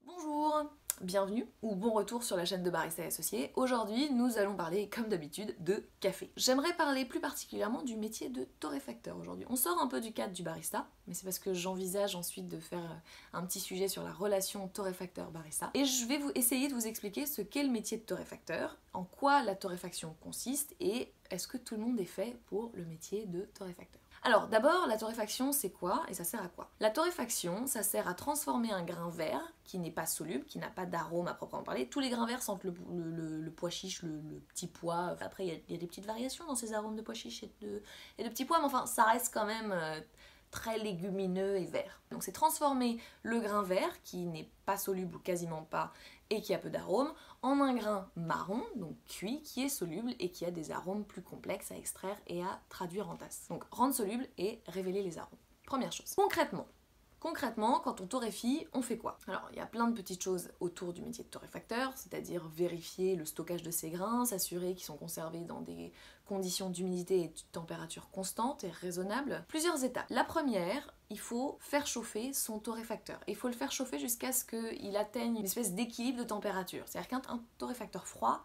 Bonjour, bienvenue ou bon retour sur la chaîne de Barista et Associés. Aujourd'hui, nous allons parler, comme d'habitude, de café. J'aimerais parler plus particulièrement du métier de torréfacteur aujourd'hui. On sort un peu du cadre du barista, mais c'est parce que j'envisage ensuite de faire un petit sujet sur la relation torréfacteur-barista. Et je vais essayer de vous expliquer ce qu'est le métier de torréfacteur, en quoi la torréfaction consiste et est-ce que tout le monde est fait pour le métier de torréfacteur. Alors d'abord, la torréfaction c'est quoi et ça sert à quoi? La torréfaction, ça sert à transformer un grain vert qui n'est pas soluble, qui n'a pas d'arôme à proprement parler. Tous les grains verts sentent le pois chiche, le petit pois. Après, il y a des petites variations dans ces arômes de pois chiche et de petits pois, mais enfin, ça reste quand même très légumineux et vert. Donc c'est transformer le grain vert, qui n'est pas soluble ou quasiment pas, et qui a peu d'arômes, en un grain marron, donc cuit, qui est soluble et qui a des arômes plus complexes à extraire et à traduire en tasse. Donc rendre soluble et révéler les arômes. Première chose. Concrètement, quand on torréfie, on fait quoi? Alors, il y a plein de petites choses autour du métier de torréfacteur, c'est-à-dire vérifier le stockage de ces grains, s'assurer qu'ils sont conservés dans des conditions d'humidité et de température constantes et raisonnables. Plusieurs étapes. La première, il faut faire chauffer son torréfacteur. Il faut le faire chauffer jusqu'à ce qu'il atteigne une espèce d'équilibre de température. C'est-à-dire qu'un torréfacteur froid,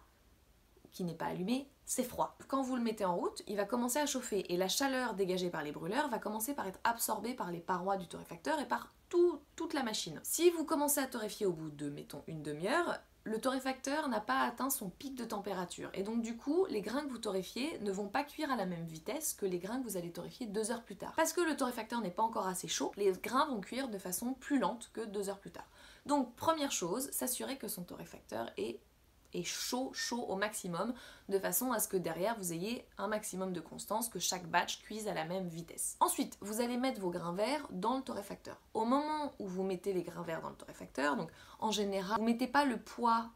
qui n'est pas allumé, c'est froid. Quand vous le mettez en route, il va commencer à chauffer et la chaleur dégagée par les brûleurs va commencer par être absorbée par les parois du torréfacteur et par toute la machine. Si vous commencez à torréfier au bout de, mettons, une demi-heure, le torréfacteur n'a pas atteint son pic de température et donc du coup, les grains que vous torréfiez ne vont pas cuire à la même vitesse que les grains que vous allez torréfier 2 heures plus tard. Parce que le torréfacteur n'est pas encore assez chaud, les grains vont cuire de façon plus lente que 2 heures plus tard. Donc première chose, s'assurer que son torréfacteur est chaud au maximum, de façon à ce que derrière vous ayez un maximum de constance, que chaque batch cuise à la même vitesse. Ensuite, vous allez mettre vos grains verts dans le torréfacteur. Au moment où vous mettez les grains verts dans le torréfacteur, donc en général, vous ne mettez pas le poids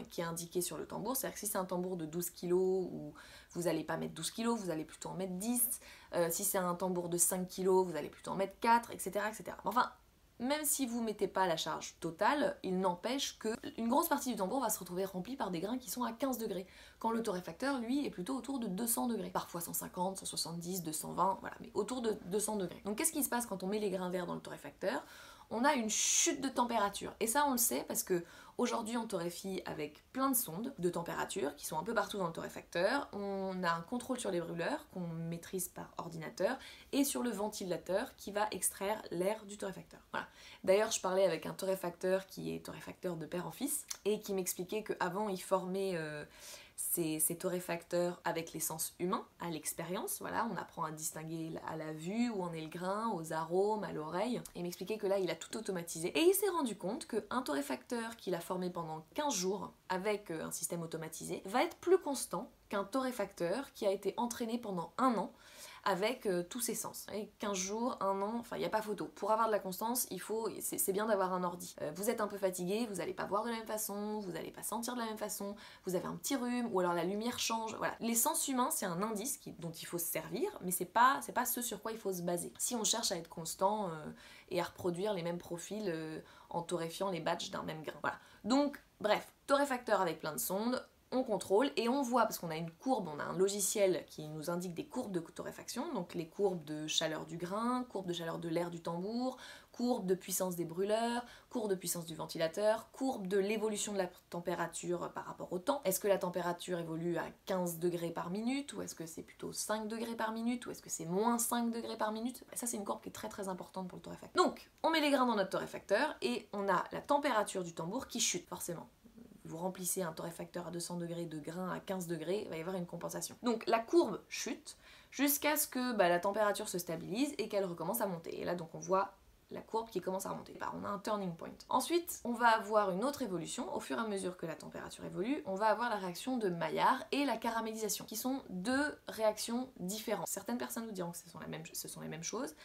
qui est indiqué sur le tambour, c'est-à-dire que si c'est un tambour de 12 kg, vous n'allez pas mettre 12 kg, vous allez plutôt en mettre 10, si c'est un tambour de 5 kg, vous allez plutôt en mettre 4, etc. etc. Enfin, même si vous ne mettez pas la charge totale, il n'empêche qu'une grosse partie du tambour va se retrouver remplie par des grains qui sont à 15 degrés, quand le torréfacteur, lui, est plutôt autour de 200 degrés. Parfois 150, 170, 220, voilà, mais autour de 200 degrés. Donc qu'est-ce qui se passe quand on met les grains verts dans le torréfacteur? On a une chute de température. Et ça, on le sait parce que aujourd'hui, on torréfie avec plein de sondes de température qui sont un peu partout dans le torréfacteur. On a un contrôle sur les brûleurs qu'on maîtrise par ordinateur et sur le ventilateur qui va extraire l'air du torréfacteur. Voilà. D'ailleurs, je parlais avec un torréfacteur qui est torréfacteur de père en fils et qui m'expliquait qu'avant, il formait ces torréfacteurs avec les sens humains, à l'expérience, voilà, on apprend à distinguer à la vue où en est le grain, aux arômes, à l'oreille. Il m'expliquait que là, il a tout automatisé. Et il s'est rendu compte qu'un torréfacteur qu'il a formé pendant 15 jours avec un système automatisé va être plus constant qu'un torréfacteur qui a été entraîné pendant 1 an avec tous ses sens. Et 15 jours, 1 an, enfin il n'y a pas photo. Pour avoir de la constance, c'est bien d'avoir un ordi. Vous êtes un peu fatigué, vous n'allez pas voir de la même façon, vous n'allez pas sentir de la même façon, vous avez un petit rhume, ou alors la lumière change, voilà. Les sens humains, c'est un indice dont il faut se servir, mais c'est pas ce sur quoi il faut se baser. Si on cherche à être constant et à reproduire les mêmes profils en torréfiant les batchs d'un même grain. Voilà. Donc, bref, torréfacteur avec plein de sondes, on contrôle et on voit, parce qu'on a une courbe, on a un logiciel qui nous indique des courbes de torréfaction, donc les courbes de chaleur du grain, courbes de chaleur de l'air du tambour, courbes de puissance des brûleurs, courbes de puissance du ventilateur, courbes de l'évolution de la température par rapport au temps. Est-ce que la température évolue à 15 degrés par minute, ou est-ce que c'est plutôt 5 degrés par minute, ou est-ce que c'est moins 5 degrés par minute? Ça, c'est une courbe qui est très importante pour le torréfacteur. Donc, on met les grains dans notre torréfacteur et on a la température du tambour qui chute, forcément. Vous remplissez un torréfacteur à 200 degrés de grains à 15 degrés, il va y avoir une compensation. Donc la courbe chute jusqu'à ce que la température se stabilise et qu'elle recommence à monter. Et là donc on voit la courbe qui commence à remonter. On a un turning point. Ensuite, on va avoir une autre évolution. Au fur et à mesure que la température évolue, on va avoir la réaction de Maillard et la caramélisation, qui sont 2 réactions différentes. Certaines personnes vous diront que ce sont les mêmes choses.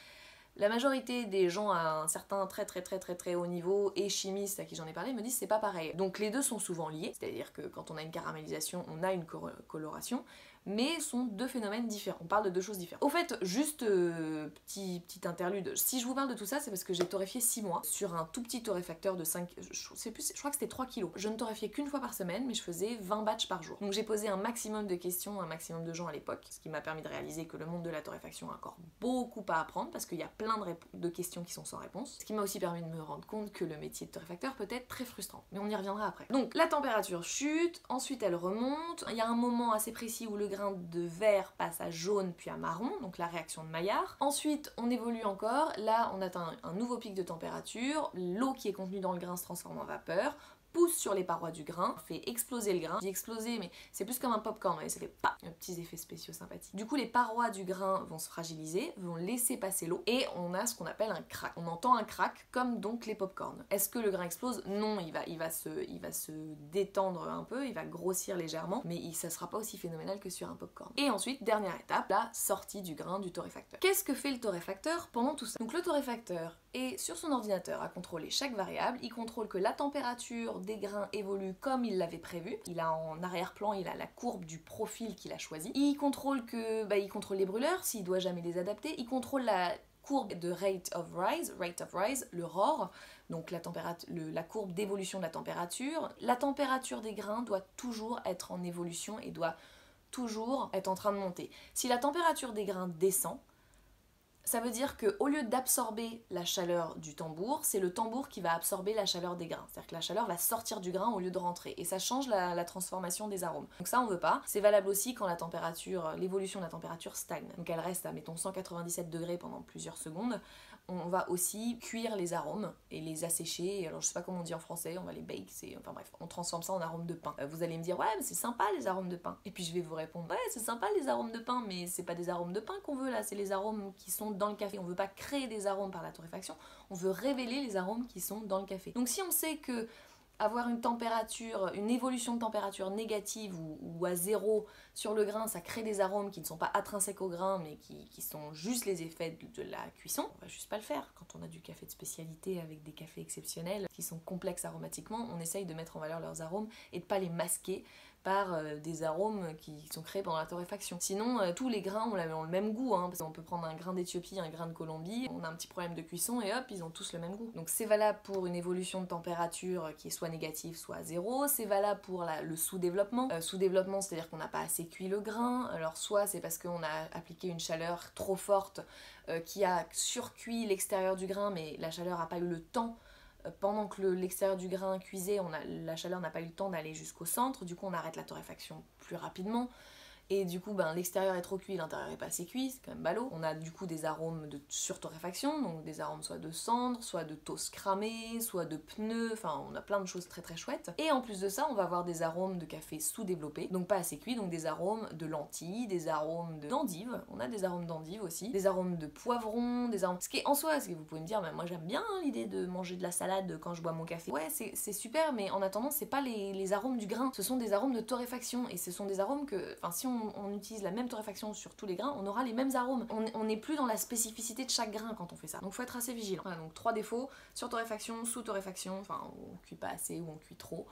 La majorité des gens à un certain très haut niveau et chimistes à qui j'en ai parlé me disent c'est pas pareil. Donc les deux sont souvent liés, c'est-à-dire que quand on a une caramélisation, on a une coloration, mais sont deux phénomènes différents. On parle de deux choses différentes. Au fait, juste petit interlude, si je vous parle de tout ça, c'est parce que j'ai torréfié 6 mois sur un tout petit torréfacteur de 5, je crois que c'était 3 kilos. Je ne torréfiais qu'une fois par semaine, mais je faisais 20 batchs par jour. Donc j'ai posé un maximum de questions, un maximum de gens à l'époque, ce qui m'a permis de réaliser que le monde de la torréfaction a encore beaucoup à apprendre, parce qu'il y a plein de questions qui sont sans réponse. Ce qui m'a aussi permis de me rendre compte que le métier de torréfacteur peut être très frustrant. Mais on y reviendra après. Donc la température chute, ensuite elle remonte. Il y a un moment assez précis où le grain de vert passe à jaune puis à marron, donc la réaction de Maillard. Ensuite on évolue encore, là on atteint un nouveau pic de température, l'eau qui est contenue dans le grain se transforme en vapeur, pousse sur les parois du grain, fait exploser le grain. Je dis exploser, mais c'est plus comme un popcorn, vous voyez, ça fait pas, petits effets spéciaux sympathiques. Du coup, les parois du grain vont se fragiliser, vont laisser passer l'eau, et on a ce qu'on appelle un crack. On entend un crack, comme donc les popcorns. Est-ce que le grain explose? Non, il va se détendre un peu, il va grossir légèrement, mais ça sera pas aussi phénoménal que sur un popcorn. Et ensuite, dernière étape, la sortie du grain du torréfacteur. Qu'est-ce que fait le torréfacteur pendant tout ça? Donc le torréfacteur est sur son ordinateur à contrôler chaque variable, il contrôle que la température des grains évolue comme il l'avait prévu. Il a en arrière-plan, il a la courbe du profil qu'il a choisi. Il contrôle il contrôle les brûleurs s'il doit jamais les adapter. Il contrôle la courbe de rate of rise, le ROR, donc la courbe d'évolution de la température. La température des grains doit toujours être en évolution et doit toujours être en train de monter. Si la température des grains descend, ça veut dire qu'au lieu d'absorber la chaleur du tambour, c'est le tambour qui va absorber la chaleur des grains. C'est-à-dire que la chaleur va sortir du grain au lieu de rentrer. Et ça change la transformation des arômes. Donc ça, on veut pas. C'est valable aussi quand l'évolution de la température stagne. Donc elle reste à, mettons, 197 degrés pendant plusieurs secondes. On va aussi cuire les arômes et les assécher. Alors je sais pas comment on dit en français, on va les bake, enfin bref, on transforme ça en arômes de pain. Vous allez me dire, ouais, mais c'est sympa les arômes de pain. Et puis je vais vous répondre, ouais, c'est sympa les arômes de pain, mais c'est pas des arômes de pain qu'on veut là, c'est les arômes qui sont dans le café. On veut pas créer des arômes par la torréfaction, on veut révéler les arômes qui sont dans le café. Donc si on sait que avoir une évolution de température négative ou à zéro sur le grain, ça crée des arômes qui ne sont pas intrinsèques au grain, mais qui sont juste les effets de la cuisson. On va juste pas le faire. Quand on a du café de spécialité avec des cafés exceptionnels, qui sont complexes aromatiquement, on essaye de mettre en valeur leurs arômes et de pas les masquer par des arômes qui sont créés pendant la torréfaction. Sinon, tous les grains ont le même goût, parce qu'on peut prendre un grain d'Éthiopie, un grain de Colombie, on a un petit problème de cuisson et hop, ils ont tous le même goût. Donc c'est valable pour une évolution de température qui est soit négative, soit à zéro, c'est valable pour le sous-développement. Sous-développement, c'est-à-dire qu'on n'a pas assez cuit le grain, alors soit c'est parce qu'on a appliqué une chaleur trop forte qui a surcuit l'extérieur du grain, mais la chaleur n'a pas eu le temps. Pendant que l'extérieur du grain cuisait, la chaleur n'a pas eu le temps d'aller jusqu'au centre, du coup on arrête la torréfaction plus rapidement. Et du coup, l'extérieur est trop cuit, l'intérieur est pas assez cuit, c'est quand même ballot. On a du coup des arômes de surtorréfaction, donc des arômes soit de cendre, soit de toast cramé, soit de pneus, enfin on a plein de choses très très chouettes. Et en plus de ça, on va avoir des arômes de café sous-développés, donc pas assez cuits, donc des arômes de lentilles, des arômes d'endives, on a des arômes d'endives aussi, des arômes de poivron, des arômes... Ce qui est en soi, ce que vous pouvez me dire, mais moi j'aime bien l'idée de manger de la salade quand je bois mon café. Ouais, c'est super, mais en attendant, c'est pas les arômes du grain, ce sont des arômes de torréfaction, et ce sont des arômes que... Enfin, si on utilise la même torréfaction sur tous les grains, on aura les mêmes arômes. On n'est plus dans la spécificité de chaque grain quand on fait ça. Donc faut être assez vigilant. Voilà, donc 3 défauts, sur-torréfaction, sous-torréfaction, enfin on cuit pas assez ou on cuit trop.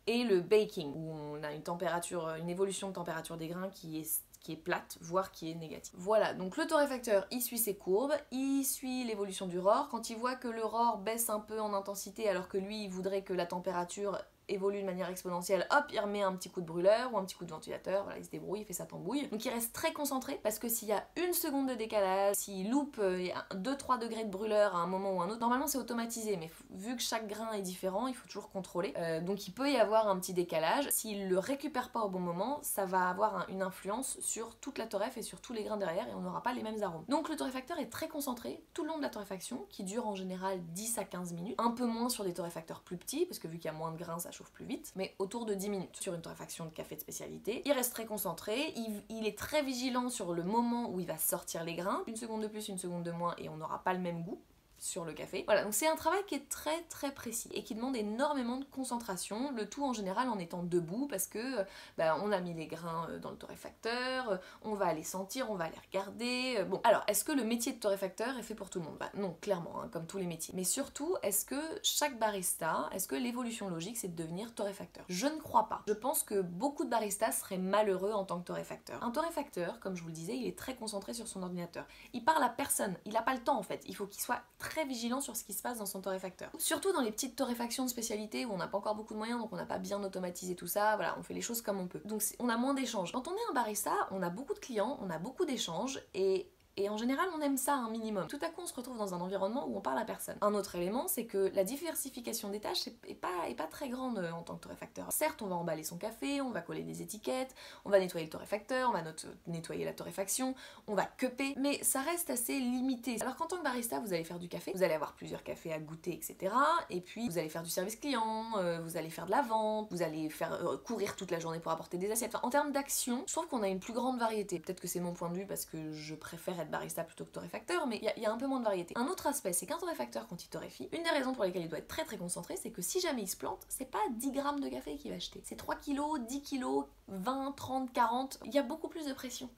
Et le baking, où on a une évolution de température des grains qui est plate, voire qui est négative. Voilà, donc le torréfacteur, il suit ses courbes, il suit l'évolution du ROR. Quand il voit que le ROR baisse un peu en intensité alors que lui, il voudrait que la température évolue de manière exponentielle, hop, il remet un petit coup de brûleur ou un petit coup de ventilateur, voilà, il se débrouille, il fait sa tambouille. Donc il reste très concentré parce que s'il y a une seconde de décalage, s'il loupe 2-3 degrés de brûleur à un moment ou un autre, normalement c'est automatisé, mais vu que chaque grain est différent, il faut toujours contrôler. Donc il peut y avoir un petit décalage. S'il le récupère pas au bon moment, ça va avoir une influence sur toute la torréf et sur tous les grains derrière et on n'aura pas les mêmes arômes. Donc le torréfacteur est très concentré tout le long de la torréfaction, qui dure en général 10 à 15 minutes, un peu moins sur des torréfacteurs plus petits, parce que vu qu'il y a moins de grains, ça chauffe plus vite, mais autour de 10 minutes sur une torréfaction de café de spécialité. Il reste très concentré, il est très vigilant sur le moment où il va sortir les grains, une seconde de plus, une seconde de moins, et on n'aura pas le même goût. sur le café. Voilà, donc c'est un travail qui est très très précis et qui demande énormément de concentration, le tout en général en étant debout parce que on a mis les grains dans le torréfacteur, on va les sentir, on va les regarder. Bon, alors est-ce que le métier de torréfacteur est fait pour tout le monde? Non, clairement, hein, comme tous les métiers. Mais surtout, est-ce que chaque barista, est-ce que l'évolution logique c'est de devenir torréfacteur? Je ne crois pas. Je pense que beaucoup de baristas seraient malheureux en tant que torréfacteur. Un torréfacteur, comme je vous le disais, il est très concentré sur son ordinateur. Il parle à personne, il n'a pas le temps en fait. Il faut qu'il soit très vigilant sur ce qui se passe dans son torréfacteur. Surtout dans les petites torréfactions de spécialité où on n'a pas encore beaucoup de moyens, donc on n'a pas bien automatisé tout ça, voilà, on fait les choses comme on peut. Donc on a moins d'échanges. Quand on est un barista, on a beaucoup de clients, on a beaucoup d'échanges et en général, on aime ça un minimum. Tout à coup, on se retrouve dans un environnement où on parle à personne. Un autre élément, c'est que la diversification des tâches est pas très grande en tant que torréfacteur. Certes, on va emballer son café, on va coller des étiquettes, on va nettoyer le torréfacteur, on va nettoyer la torréfaction, on va cuper, mais ça reste assez limité. Alors qu'en tant que barista, vous allez faire du café, vous allez avoir plusieurs cafés à goûter, etc. Et puis, vous allez faire du service client, vous allez faire de la vente, vous allez faire courir toute la journée pour apporter des assiettes. Enfin, en termes d'action, je trouve qu'on a une plus grande variété. Peut-être que c'est mon point de vue parce que je préfère être barista plutôt que torréfacteur, mais il y a un peu moins de variété. Un autre aspect, c'est qu'un torréfacteur, quand il torréfie, une des raisons pour lesquelles il doit être très très concentré, c'est que si jamais il se plante, c'est pas 10 grammes de café qu'il va acheter. C'est 3 kilos, 10 kilos, 20, 30, 40. Il y a beaucoup plus de pression.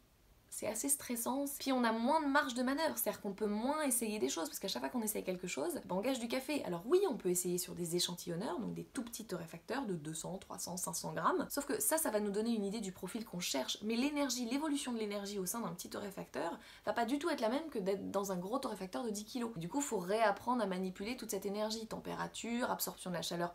C'est assez stressant, puis on a moins de marge de manœuvre, c'est-à-dire qu'on peut moins essayer des choses, parce qu'à chaque fois qu'on essaye quelque chose, on gage du café. Alors oui, on peut essayer sur des échantillonneurs, donc des tout petits torréfacteurs de 200, 300, 500 grammes, sauf que ça va nous donner une idée du profil qu'on cherche, mais l'énergie, l'évolution de l'énergie au sein d'un petit torréfacteur va pas du tout être la même que d'être dans un gros torréfacteur de 10 kg. Du coup, il faut réapprendre à manipuler toute cette énergie, température, absorption de la chaleur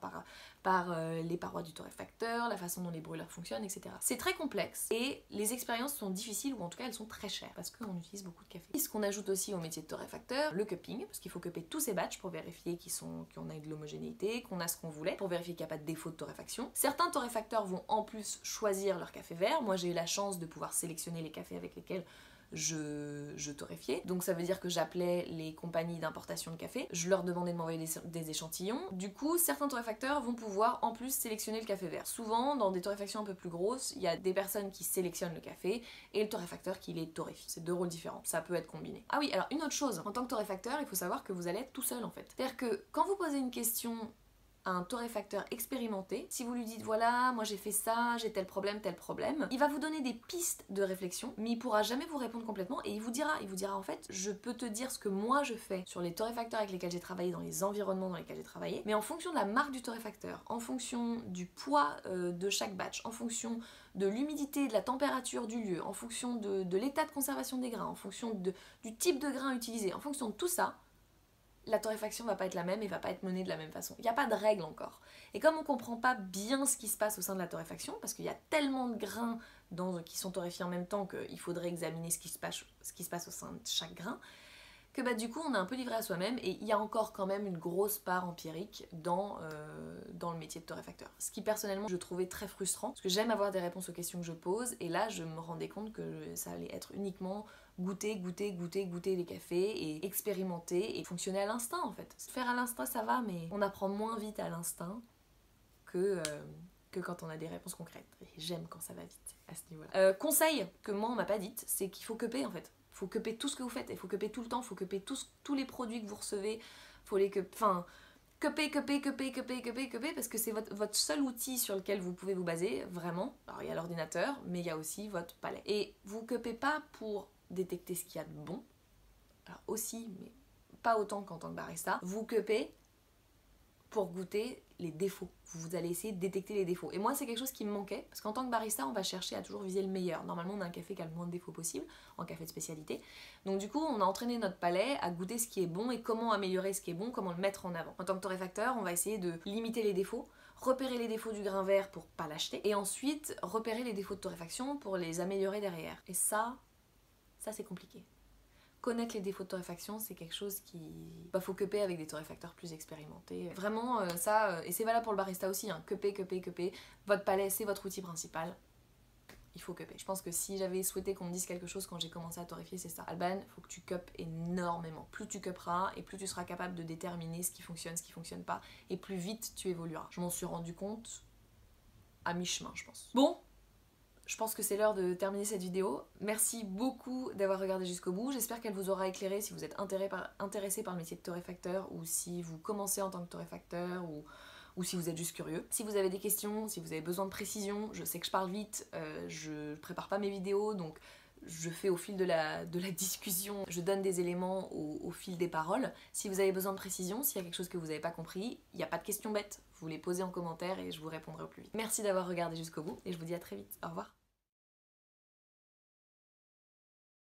par les parois du torréfacteur, la façon dont les brûleurs fonctionnent, etc. C'est très complexe, et les expériences sont difficiles, ou en tout cas elles sont très chères parce qu'on utilise beaucoup de café. Et ce qu'on ajoute aussi au métier de torréfacteur, le cupping, parce qu'il faut cupper tous ces batchs pour vérifier qu'on a de l'homogénéité, qu'on a ce qu'on voulait, pour vérifier qu'il n'y a pas de défaut de torréfaction. Certains torréfacteurs vont en plus choisir leur café vert. Moi j'ai eu la chance de pouvoir sélectionner les cafés avec lesquels je torréfiais. Donc ça veut dire que j'appelais les compagnies d'importation de café, je leur demandais de m'envoyer des échantillons. Du coup, certains torréfacteurs vont pouvoir en plus sélectionner le café vert. Souvent, dans des torréfactions un peu plus grosses, il y a des personnes qui sélectionnent le café et le torréfacteur qui les torréfie. C'est deux rôles différents, ça peut être combiné. Ah oui, alors une autre chose, en tant que torréfacteur, il faut savoir que vous allez être tout seul en fait. C'est-à-dire que quand vous posez une question à un torréfacteur expérimenté, si vous lui dites voilà, moi j'ai fait ça, j'ai tel problème, il va vous donner des pistes de réflexion, mais il pourra jamais vous répondre complètement et il vous dira en fait, je peux te dire ce que moi je fais sur les torréfacteurs avec lesquels j'ai travaillé, dans les environnements dans lesquels j'ai travaillé, mais en fonction de la marque du torréfacteur, en fonction du poids de chaque batch, en fonction de l'humidité, de la température du lieu, en fonction de l'état de conservation des grains, en fonction du type de grain utilisé, en fonction de tout ça, la torréfaction va pas être la même et va pas être menée de la même façon. Il n'y a pas de règle encore. Et comme on comprend pas bien ce qui se passe au sein de la torréfaction, parce qu'il y a tellement de grains qui sont torréfiés en même temps qu'il faudrait examiner ce qui se passe au sein de chaque grain, que du coup on est un peu livré à soi-même et il y a encore quand même une grosse part empirique dans le métier de torréfacteur. Ce qui personnellement je trouvais très frustrant, parce que j'aime avoir des réponses aux questions que je pose et là je me rendais compte que ça allait être uniquement goûter les cafés et expérimenter et fonctionner à l'instinct en fait. Faire à l'instinct ça va, mais on apprend moins vite à l'instinct que quand on a des réponses concrètes. Et j'aime quand ça va vite à ce niveau-là. Conseil que moi on m'a pas dit, c'est qu'il faut cupper en fait. Faut cupper tout ce que vous faites, il faut cupper tout le temps, faut cupper tous les produits que vous recevez, faut les cupper, parce que c'est votre seul outil sur lequel vous pouvez vous baser, vraiment. Alors il y a l'ordinateur, mais il y a aussi votre palais. Et vous cuppez pas pour détecter ce qu'il y a de bon, alors aussi, mais pas autant qu'en tant que barista, vous cuppez pour goûter les défauts. Vous allez essayer de détecter les défauts. Et moi, c'est quelque chose qui me manquait, parce qu'en tant que barista, on va chercher à toujours viser le meilleur. Normalement, on a un café qui a le moins de défauts possible, en café de spécialité. Donc du coup, on a entraîné notre palais à goûter ce qui est bon et comment améliorer ce qui est bon, comment le mettre en avant. En tant que torréfacteur, on va essayer de limiter les défauts, repérer les défauts du grain vert pour pas l'acheter, et ensuite repérer les défauts de torréfaction pour les améliorer derrière. Et ça c'est compliqué. Connaître les défauts de torréfaction, c'est quelque chose qui... faut cupper avec des torréfacteurs plus expérimentés. Vraiment, et c'est valable pour le barista aussi, hein. Cupper. Votre palais, c'est votre outil principal. Il faut cupper. Je pense que si j'avais souhaité qu'on me dise quelque chose quand j'ai commencé à torréfier, c'est ça. Alban, il faut que tu cuppes énormément. Plus tu cupperas, et plus tu seras capable de déterminer ce qui fonctionne pas, et plus vite tu évolueras. Je m'en suis rendu compte à mi-chemin, je pense. Bon, Je pense que c'est l'heure de terminer cette vidéo. Merci beaucoup d'avoir regardé jusqu'au bout. J'espère qu'elle vous aura éclairé si vous êtes intéressé par le métier de torréfacteur ou si vous commencez en tant que torréfacteur ou si vous êtes juste curieux. Si vous avez des questions, si vous avez besoin de précision, je sais que je parle vite, je prépare pas mes vidéos, donc je fais au fil de la discussion, je donne des éléments au fil des paroles. Si vous avez besoin de précision, s'il y a quelque chose que vous n'avez pas compris, il n'y a pas de questions bêtes, vous les posez en commentaire et je vous répondrai au plus vite. Merci d'avoir regardé jusqu'au bout et je vous dis à très vite. Au revoir.